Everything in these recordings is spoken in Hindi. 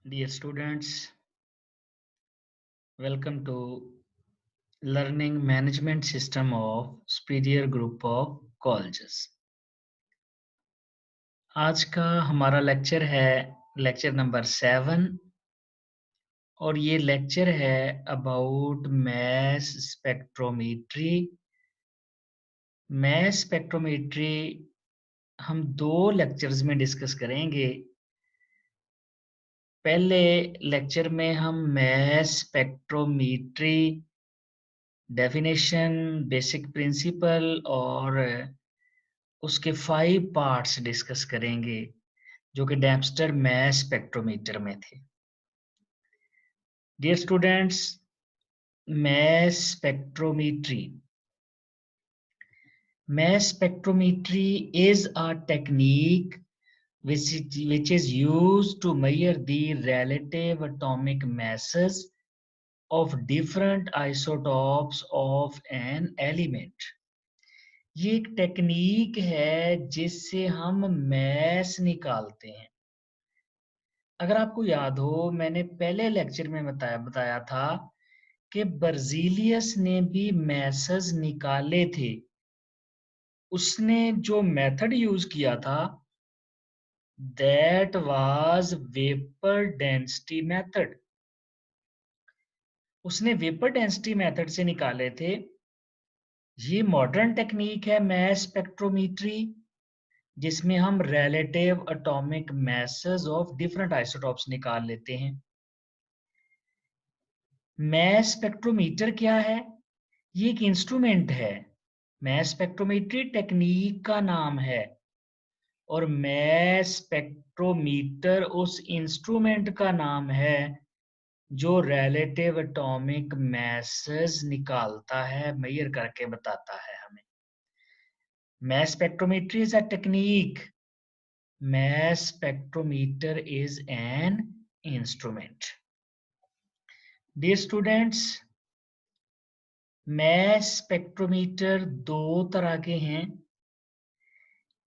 Dear students, welcome to Learning Management System of Superior Group of Colleges. आज का हमारा लेक्चर है लेक्चर नंबर 7 और ये लेक्चर है about mass spectrometry. Mass spectrometry हम दो लेक्चर्स में डिस्कस करेंगे। पहले लेक्चर में हम mass spectrometry definition, basic principle और उसके 5 पार्ट्स डिस्कस करेंगे जो कि डेम्पस्टर मैस स्पेक्ट्रोमीटर में थे। Dear students, mass spectrometry is a technique which is used to measure the relative atomic masses of different isotopes of an element. ये एक टेक्निक है जिससे हम मैस निकालते हैं। अगर आपको याद हो, मैंने पहले लेक्चर में बताया था कि बर्जीलियस ने भी मैसेस निकाले थे। उसने जो मेथड यूज किया था that was vapour density method. उसने वेपर डेंसिटी मेथड से निकाले थे। ये मॉडर्न टेक्निक है मैस स्पेक्ट्रोमेट्री, जिसमें हम relative atomic masses of different isotopes निकाल लेते हैं। मैस स्पेक्ट्रोमीटर क्या है? ये एक इंस्ट्रूमेंट है। मैस स्पेक्ट्रोमेट्री टेक्निक का नाम है और मैस स्पेक्ट्रोमीटर उस इंस्ट्रूमेंट का नाम है जो रिलेटिव एटॉमिक मैसेस निकालता है, मेजर करके बताता है हमें। Mass spectrometry is a technique, mass spectrometer is an instrument. Dear students, mass spectrometer दो तरह के हैं।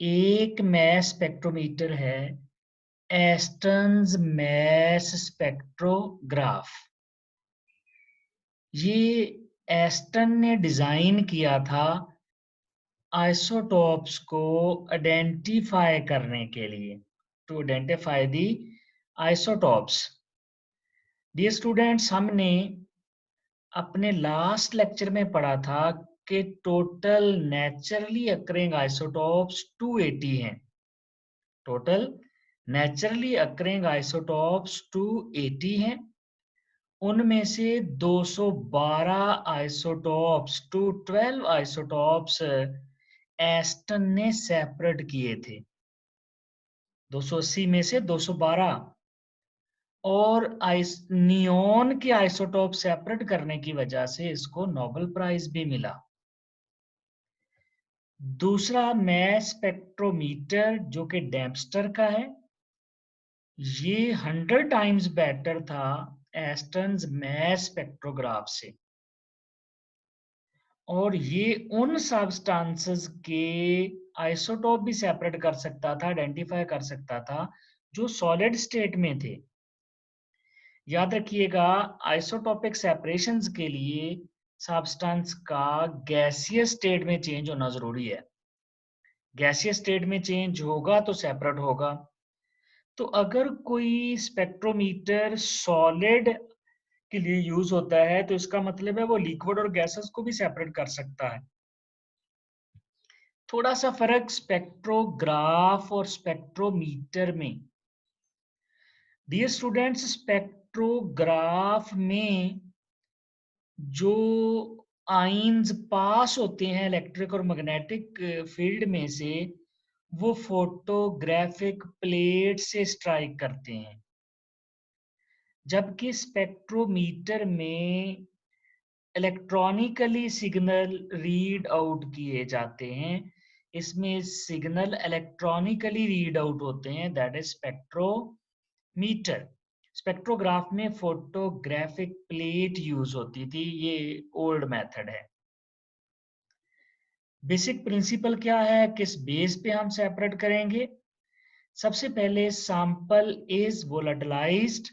एक mass spectrometer है एस्टन्स मैस स्पेक्ट्रोग्राफ। ये एस्टन ने डिजाइन किया था आइसोटॉप्स को आइडेंटिफाई करने के लिए, to identify the isotopes. Dear students, हमने अपने लास्ट लेक्चर में पढ़ा था कि टोटल नेचुरली अकरिंग आइसोटॉप्स 280 हैं। टोटल नेचुरली अकरिंग आइसोटॉप्स 280 हैं। उनमें से 212 आइसोटॉप्स, 212 आइसोटॉप्स एस्टन ने सेपरेट किए थे। 280 में से 212 और नियोन के आइसोटोप सेपरेट करने की वजह से इसको नोबेल प्राइज भी मिला। दूसरा मैस स्पेक्ट्रोमीटर जो कि डेम्पस्टर का है, ये 100 टाइम्स बेटर था एस्टन्स मैस स्पेक्ट्रोग्राफ से, और ये उन सब्सटेंसेस के आइसोटोप भी सेपरेट कर सकता था, आइडेंटिफाई कर सकता था जो सॉलिड स्टेट में थे। याद रखिएगा, आइसोटॉपिक सेपरेशंस के लिए सब्सटेंस का गैसियस स्टेट में चेंज होना जरूरी है। गैसियस स्टेट में चेंज होगा तो सेपरेट होगा। तो अगर कोई स्पेक्ट्रोमीटर सॉलिड के लिए यूज होता है तो इसका मतलब है वो लिक्विड और गैसेस को भी सेपरेट कर सकता है। थोड़ा सा फर्क स्पेक्ट्रोग्राफ और स्पेक्ट्रोमीटर में। डियर स्टूडेंट्स, स्पेक्ट्रोग्राफ में जो आइंस पास होते हैं इलेक्ट्रिक और मैग्नेटिक फील्ड में से, वो फोटोग्राफिक प्लेट से स्ट्राइक करते हैं, जबकि स्पेक्ट्रोमीटर में इलेक्ट्रॉनिकली सिग्नल रीड आउट किए जाते हैं। इसमें सिग्नल इलेक्ट्रॉनिकली रीड आउट होते हैं, दैट इज स्पेक्ट्रोमीटर। स्पेक्ट्रोग्राफ में फोटोग्राफिक प्लेट यूज होती थी, ये ओल्ड मेथड है। बेसिक प्रिंसिपल क्या है, किस बेस पे हम सेपरेट करेंगे? सबसे पहले सैंपल इज वोलेटिलाइज्ड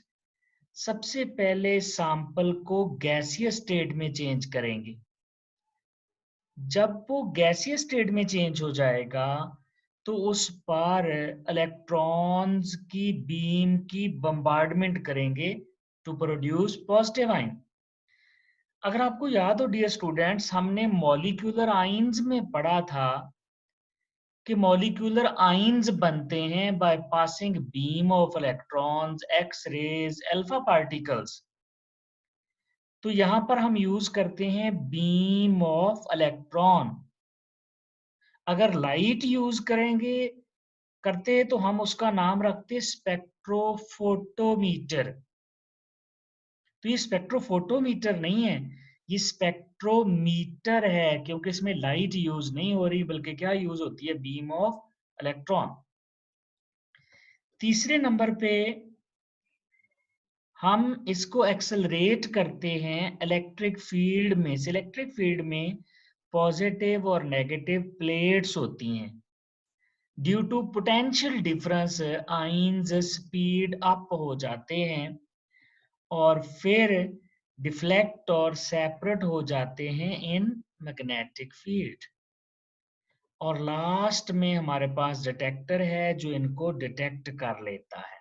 सबसे पहले सैंपल को गैसीय स्टेट में चेंज करेंगे। जब वो गैसीय स्टेट में चेंज हो जाएगा, तो उस पर इलेक्ट्रॉन्स की बीम की बम्बार्डमेंट करेंगे टू प्रोड्यूस पॉजिटिव आयन। अगर आपको याद हो डियर स्टूडेंट्स, हमने मॉलिक्यूलर आयंस में पढ़ा था कि मॉलिक्यूलर आयंस बनते हैं by passing beam of electrons, X rays, alpha particles. तो यहां पर हम यूज करते हैं बीम ऑफ इलेक्ट्रॉन। अगर लाइट यूज करते तो हम उसका नाम रखते स्पेक्ट्रोफोटोमीटर। तो ये स्पेक्ट्रोफोटोमीटर नहीं है, ये स्पेक्ट्रोमीटर है, क्योंकि इसमें लाइट यूज नहीं हो रही बल्कि क्या यूज होती है, बीम ऑफ इलेक्ट्रॉन। तीसरे नंबर पे हम इसको एक्सेलरेट करते हैं इलेक्ट्रिक फील्ड में से। इलेक्ट्रिक फील्ड में पॉजिटिव और नेगेटिव प्लेट्स होती हैं। Due to potential difference ions speed up हो जाते हैं और फिर डिफ्लेक्ट और सेपरेट हो जाते हैं इन मैग्नेटिक फील्ड। और लास्ट में हमारे पास डिटेक्टर है जो इनको डिटेक्ट कर लेता है।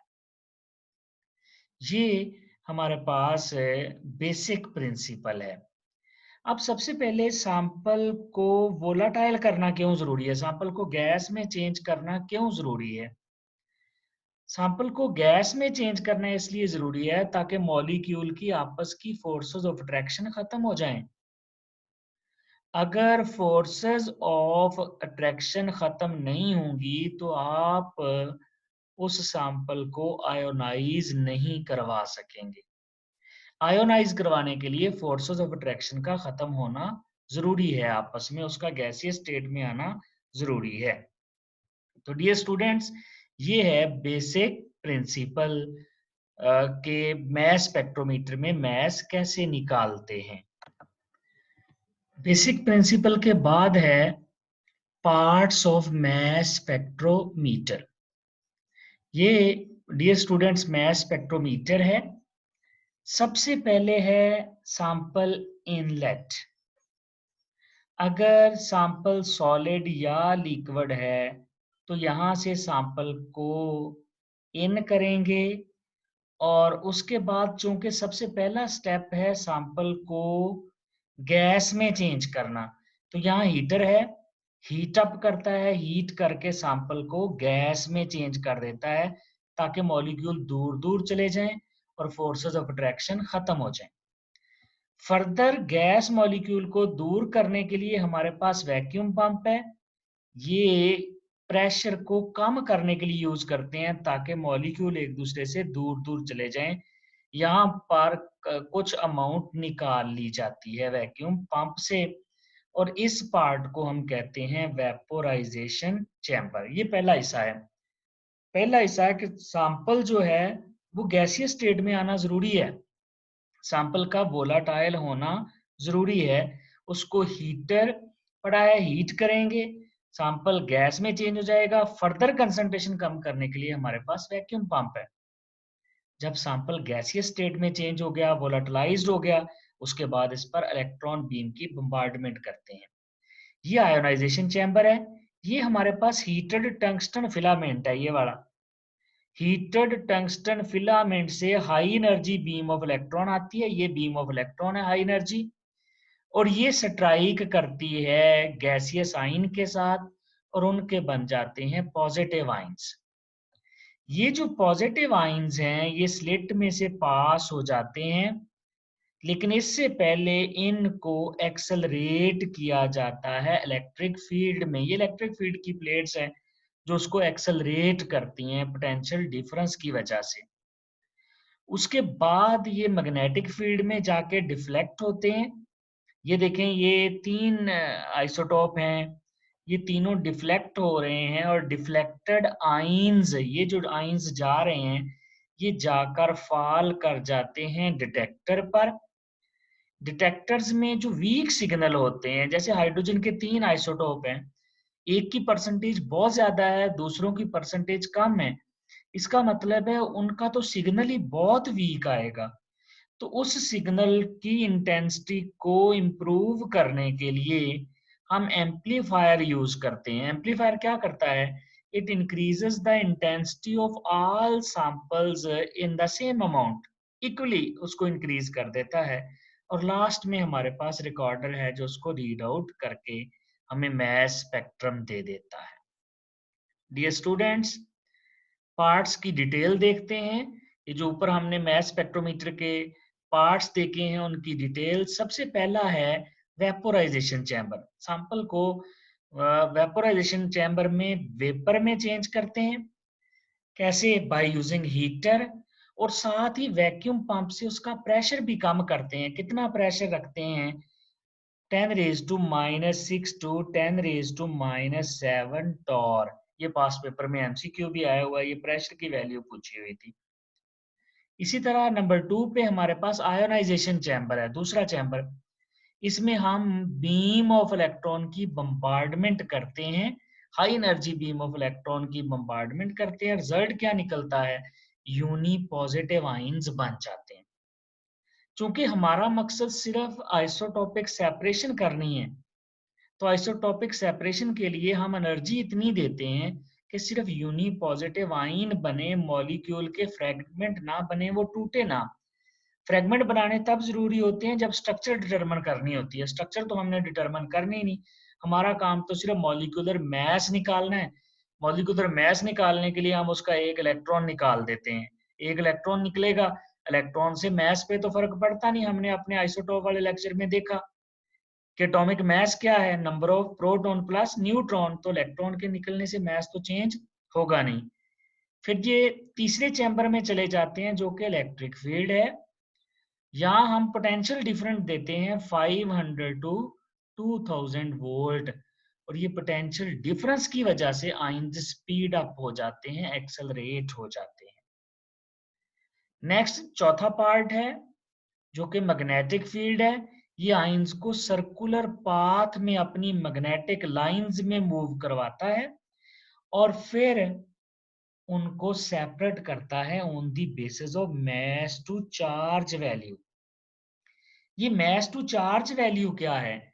ये हमारे पास बेसिक प्रिंसिपल है। अब सबसे पहले सैंपल को वोलाटाइल करना क्यों जरूरी है, सैंपल को गैस में चेंज करना क्यों जरूरी है। सैंपल को गैस में चेंज करना इसलिए जरूरी है ताकि मॉलिक्यूल की आपस की फोर्सेस ऑफ अट्रैक्शन खत्म हो जाएं। अगर फोर्सेस ऑफ अट्रैक्शन खत्म नहीं होंगी तो आप उस सैंपल को आयोनाइज नहीं करवा सकेंगे। आयोनाइज करवाने के लिए फोर्सेस ऑफ अट्रैक्शन का खत्म होना जरूरी है, आपस में उसका गैसीय स्टेट में आना जरूरी है। तो डियर स्टूडेंट्स, ये है बेसिक प्रिंसिपल के मैस स्पेक्ट्रोमीटर में मैस कैसे निकालते हैं। बेसिक प्रिंसिपल के बाद है पार्ट्स ऑफ मैस स्पेक्ट्रोमीटर। ये डियर स्टूडेंट्स मैस स्पेक्ट्रोमीटर है। सबसे पहले है सैंपल इनलेट। अगर सैंपल सॉलिड या लिक्विड है तो यहां से सैंपल को इन करेंगे और उसके बाद चूंकि सबसे पहला स्टेप है सैंपल को गैस में चेंज करना, तो यहाँ हीटर है, हीट अप करता है, हीट करके सैंपल को गैस में चेंज कर देता है ताकि मॉलिक्यूल दूर दूर चले जाएं और फोर्सेस ऑफ अट्रैक्शन खत्म हो जाएं। फर्दर गैस मॉलिक्यूल को दूर करने के लिए हमारे पास वैक्यूम पंप है। ये प्रेशर को कम करने के लिए यूज करते हैं ताकि मॉलिक्यूल एक दूसरे से दूर दूर चले जाएं। यहाँ पर कुछ अमाउंट निकाल ली जाती है वैक्यूम पंप से और इस पार्ट को हम कहते हैं वेपोराइजेशन चैम्बर। ये पहला हिस्सा है। पहला हिस्सा है कि सैंपल जो है वो गैसीय स्टेट में आना जरूरी है, सैंपल का वोलाटाइल होना जरूरी है। उसको हीटर पड़ा है, हीट करेंगे, सैंपल गैस में चेंज हो जाएगा। फर्दर कंसंट्रेशन कम करने के लिए हमारे पास वैक्यूम पंप है। जब सैंपल गैसीय स्टेट में चेंज हो गया, वोलाटिलाइज्ड हो गया, उसके बाद इस पर इलेक्ट्रॉन बीम की बम्बार्डमेंट करते हैं। ये आयोनाइजेशन चैम्बर है। ये हमारे पास हीटेड टंगस्टन फिलामेंट है, ये वाला हीटेड टंगस्टन फिलामेंट से high energy beam of electron आती है। ये बीम ऑफ इलेक्ट्रॉन है हाई एनर्जी, और ये स्ट्राइक करती है गैसियस आयन के साथ और उनके बन जाते हैं पॉजिटिव आयंस। ये जो पॉजिटिव आयंस हैं ये स्लिट में से पास हो जाते हैं, लेकिन इससे पहले इनको एक्सेलरेट किया जाता है इलेक्ट्रिक फील्ड में। ये इलेक्ट्रिक फील्ड की प्लेट्स हैं जो उसको एक्सेलरेट करती हैं पोटेंशियल डिफरेंस की वजह से। उसके बाद ये मैग्नेटिक फील्ड में जाके डिफ्लेक्ट होते हैं। ये देखें, ये तीन आइसोटोप हैं, ये तीनों डिफ्लेक्ट हो रहे हैं और डिफ्लेक्टेड आइंस, ये जो आइंस जा रहे हैं ये जाकर फॉल कर जाते हैं डिटेक्टर पर। डिटेक्टर्स में जो वीक सिग्नल होते हैं, जैसे हाइड्रोजन के तीन आइसोटोप हैं, एक की परसेंटेज बहुत ज्यादा है, दूसरों की परसेंटेज कम है, इसका मतलब है उनका तो सिग्नल ही बहुत वीक आएगा। तो उस सिग्नल की इंटेंसिटी को इम्प्रूव करने के लिए हम एम्पलीफायर यूज करते हैं। एम्पलीफायर क्या करता है? It increases the intensity of all samples in the same amount, equally उसको इंक्रीज कर देता है। और लास्ट में हमारे पास रिकॉर्डर है जो उसको रीड आउट करके हमें मैस स्पेक्ट्रम दे देता है। डियर स्टूडेंट्स, पार्ट्स की डिटेल देखते हैं। ये जो ऊपर हमने मैस स्पेक्ट्रोमीटर के पार्ट्स देखे हैं उनकी डिटेल। सबसे पहला है वेपोराइजेशन चैम्बर। सैंपल को वेपोराइजेशन चैम्बर में वेपर में चेंज करते हैं। कैसे? बाय यूजिंग हीटर, और साथ ही वैक्यूम पंप से उसका प्रेशर भी कम करते हैं। कितना प्रेशर रखते हैं? 10⁻⁻6 to 10⁻⁻7 टॉर। ये पास पेपर में एमसीक्यू भी आया हुआ है, ये प्रेशर की वैल्यू पूछी हुई थी। इसी तरह नंबर 2 पे हमारे पास आयोनाइजेशन चैम्बर है, दूसरा चैम्बर। इसमें हम बीम ऑफ इलेक्ट्रॉन की बम्बार्डमेंट करते हैं, high energy beam of electron की बम्बार्डमेंट करते हैं। रिजल्ट क्या निकलता है? यूनी पॉजिटिव आइंस बन जाते हैं। चूंकि हमारा मकसद सिर्फ आइसोटोपिक सेपरेशन करनी है, तो आइसोटोपिक सेपरेशन के लिए हम एनर्जी इतनी देते हैं कि सिर्फ यूनी पॉजिटिव आइन बने, मॉलिक्यूल के फ्रेगमेंट ना बने, वो टूटे ना। फ्रेगमेंट बनाने तब जरूरी होते हैं जब स्ट्रक्चर डिटरमिन करनी होती है। स्ट्रक्चर तो हमने डिटरमिन करनी ही नहीं, हमारा काम तो सिर्फ मॉलिक्यूलर मैस निकालना है। मॉलिक्यूलर मैस निकालने के लिए हम उसका एक इलेक्ट्रॉन निकाल देते हैं। एक इलेक्ट्रॉन निकलेगा, इलेक्ट्रॉन से मैस पे तो फर्क पड़ता नहीं। हमने अपने आइसोटोप वाले लेक्चर में देखा कि एटॉमिक मास क्या है? Number of proton plus neutron. तो इलेक्ट्रॉन के निकलने से मास तो चेंज होगा नहीं। फिर ये तीसरे चैम्बर में चले जाते हैं जो कि इलेक्ट्रिक फील्ड है। यहाँ हम पोटेंशियल डिफरेंस देते हैं 500 टू 2000 वोल्ट, और ये पोटेंशियल डिफरेंस की वजह से आयंस स्पीड अप हो जाते हैं, एक्सेलरेट हो जाते हैं। नेक्स्ट चौथा पार्ट है जो कि मैग्नेटिक फील्ड है। ये आइंस को सर्कुलर पाथ में अपनी मैग्नेटिक लाइंस में मूव करवाता है और फिर उनको सेपरेट करता है on the basis of mass to charge value. ये मास टू चार्ज वैल्यू क्या है?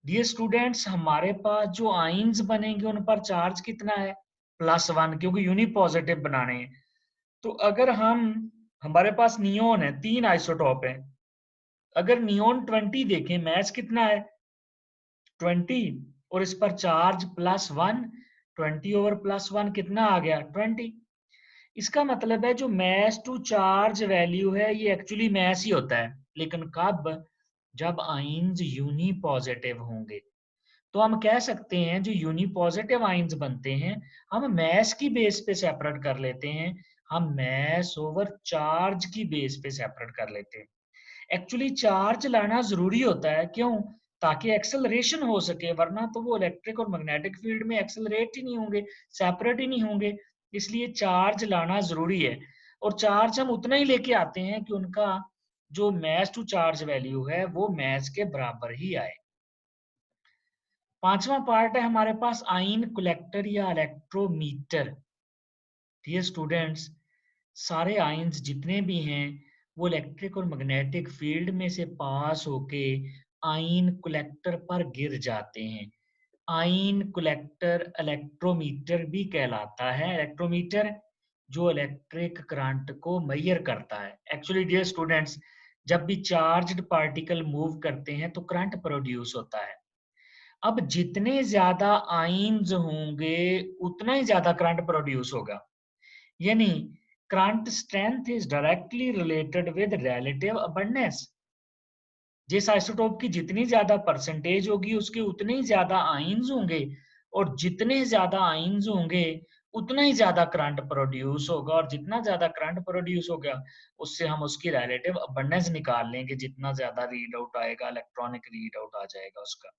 डियर स्टूडेंट्स, हमारे पास जो आइंस बनेंगे उन पर चार्ज कितना है? +1, क्योंकि यूनी पॉजिटिव बनाने हैं। तो अगर हम हमारे पास नियोन है, 3 आइसोटोप है। अगर नियोन 20 देखें, मास कितना है? 20, और इस पर चार्ज +1, 20 ओवर +1 कितना आ गया? 20। इसका मतलब है जो मास टू चार्ज वैल्यू है ये एक्चुअली मास ही होता है, लेकिन कब? जब आइंस यूनी पॉजिटिव होंगे। तो हम कह सकते हैं जो यूनी पॉजिटिव आइंस बनते हैं हम मास की बेस पे सेपरेट कर लेते हैं, हम मास ओवर चार्ज की बेस पे सेपरेट कर लेते हैं। एक्चुअली चार्ज लाना जरूरी होता है, क्यों? ताकि एक्सेलरेशन हो सके, वरना तो वो इलेक्ट्रिक और मैग्नेटिक फील्ड में एक्सेलरेट ही नहीं होंगे, सेपरेट ही नहीं होंगे। इसलिए चार्ज लाना जरूरी है, और चार्ज हम उतना ही लेके आते हैं कि उनका जो मास टू चार्ज वैल्यू है वो मास के बराबर ही आए। पांचवा पार्ट है हमारे पास आइन कलेक्टर या इलेक्ट्रोमीटर। डियर स्टूडेंट्स, सारे आइंस जितने भी हैं वो इलेक्ट्रिक और मैग्नेटिक फील्ड में से पास होके आइन कलेक्टर पर गिर जाते हैं। आइन कलेक्टर इलेक्ट्रोमीटर भी कहलाता है। इलेक्ट्रोमीटर जो इलेक्ट्रिक करंट को मेजर करता है। एक्चुअली डियर स्टूडेंट्स, जब भी चार्ज्ड पार्टिकल मूव करते हैं तो करंट प्रोड्यूस होता है। अब जितने ज्यादा आइंस होंगे उतना ही ज्यादा करंट प्रोड्यूस होगा। यानी current strength is directly related with relative abundance. जिस आइसोटोप की जितनी ज्यादा परसेंटेज होगी उसके उतने ही ज्यादा आइंस होंगे, और जितने ज्यादा आइंस होंगे उतना ही ज्यादा करंट प्रोड्यूस होगा, और जितना ज्यादा करंट प्रोड्यूस होगा उससे हम उसकी रिलेटिव अबंडेंस निकाल लेंगे। जितना ज्यादा रीड आउट आएगा, इलेक्ट्रॉनिक रीड आउट आ जाएगा उसका।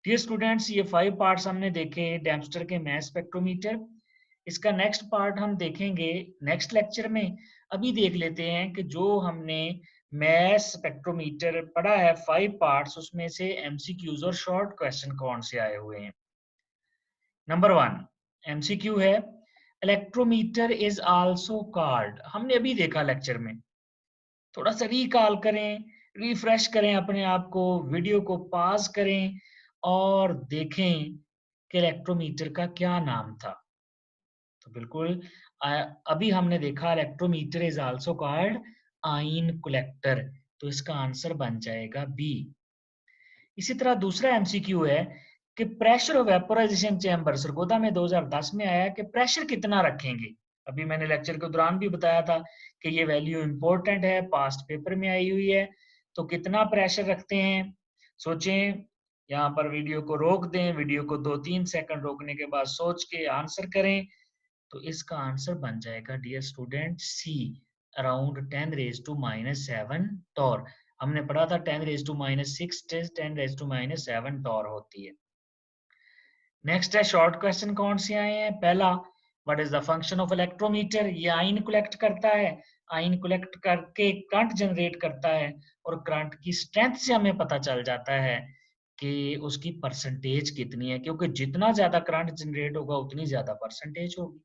डियर स्टूडेंट्स, ये 5 पार्ट्स हमने देखे डेम्पस्टर के मास स्पेक्ट्रोमीटर। इसका नेक्स्ट पार्ट हम देखेंगे नेक्स्ट लेक्चर में। अभी देख लेते हैं कि जो हमने मास स्पेक्ट्रोमीटर पढ़ा है 5 पार्ट्स, उसमें से एमसीक्यूज और शॉर्ट क्वेश्चन कौन से आए हुए हैं। नंबर 1 एमसीक्यू है, इलेक्ट्रोमीटर इज आल्सो कॉल्ड, हमने अभी देखा लेक्चर में। थोड़ा सा रिकॉल करें, रिफ्रेश करें अपने आप को, वीडियो को पॉज करें और देखें कि इलेक्ट्रोमीटर का क्या नाम था। तो बिल्कुल अ, अभी हमने देखा इलेक्ट्रोमीटर इज आल्सो कॉल्ड आइन कलेक्टर, तो इसका आंसर बन जाएगा बी। इसी तरह दूसरा एमसीक्यू है कि pressure of vaporisation chamber Sargodha में 2010 में आया कि प्रेशर कितना रखेंगे। अभी मैंने लेक्चर के दौरान भी बताया था कि ये वैल्यू इंपॉर्टेंट है, पास्ट पेपर में आई हुई है। तो कितना प्रेशर रखते हैं, सोचें। यहाँ पर वीडियो को रोक दें, वीडियो को 2-3 सेकंड रोकने के बाद सोच के आंसर करें। तो इसका आंसर बन जाएगा dear student C, around 10⁻⁻7 torr. हमने पढ़ा था 10⁻⁻6 10⁻⁻7 टॉर होती है। नेक्स्ट है शॉर्ट क्वेश्चन कौन से आए हैं। पहला, what is the function of electrometer, ये आइन कलेक्ट करता है, आइन कलेक्ट करके करंट जनरेट करता है और करंट की स्ट्रेंथ से हमें पता चल जाता है कि उसकी परसेंटेज कितनी है, क्योंकि जितना ज्यादा करंट जनरेट होगा उतनी ज्यादा परसेंटेज होगी।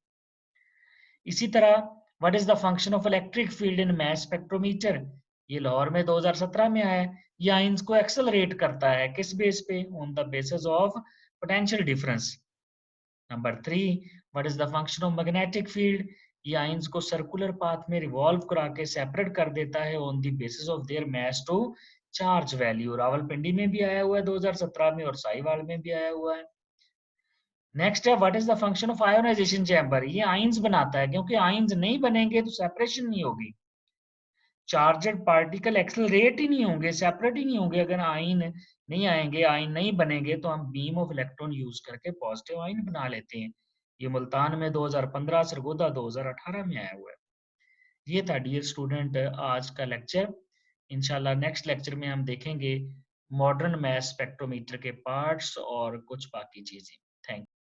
इसी तरह what is the function of electric field in mass spectrometer, ये लाहौर में 2017 में आया है। ये आइंस को एक्सेलरेट करता है, किस बेस पे, on the basis of potential difference. Number 3, what is the function of magnetic field, ये आइंस को सर्कुलर पाथ में रिवॉल्व करा के सेपरेट कर देता है on the basis of their mass to charge value. Rawalpindi में भी आया हुआ है 2017 में और साहिवाल में भी आया हुआ है। नेक्स्ट है what is the function of ionization chamber, ये आइंस बनाता है, क्योंकि आइंस नहीं बनेंगे तो सेपरेशन नहीं होगी, चार्जड पार्टिकल एक्सेलरेट ही नहीं होंगे, सेपरेट ही नहीं होंगे। अगर आइन नहीं आएंगे, आइन नहीं बनेंगे, तो हम बीम ऑफ इलेक्ट्रॉन यूज करके पॉजिटिव आइन बना लेते हैं। ये मुल्तान में 2015, सरगोदा 2018 में आया हुआ है। ये था डियर स्टूडेंट आज का लेक्चर। इंशाल्लाह नेक्स्ट लेक्चर में हम देखेंगे मॉडर्न मैथ स्पेक्ट्रोमीटर के पार्ट्स और कुछ बाकी चीजें।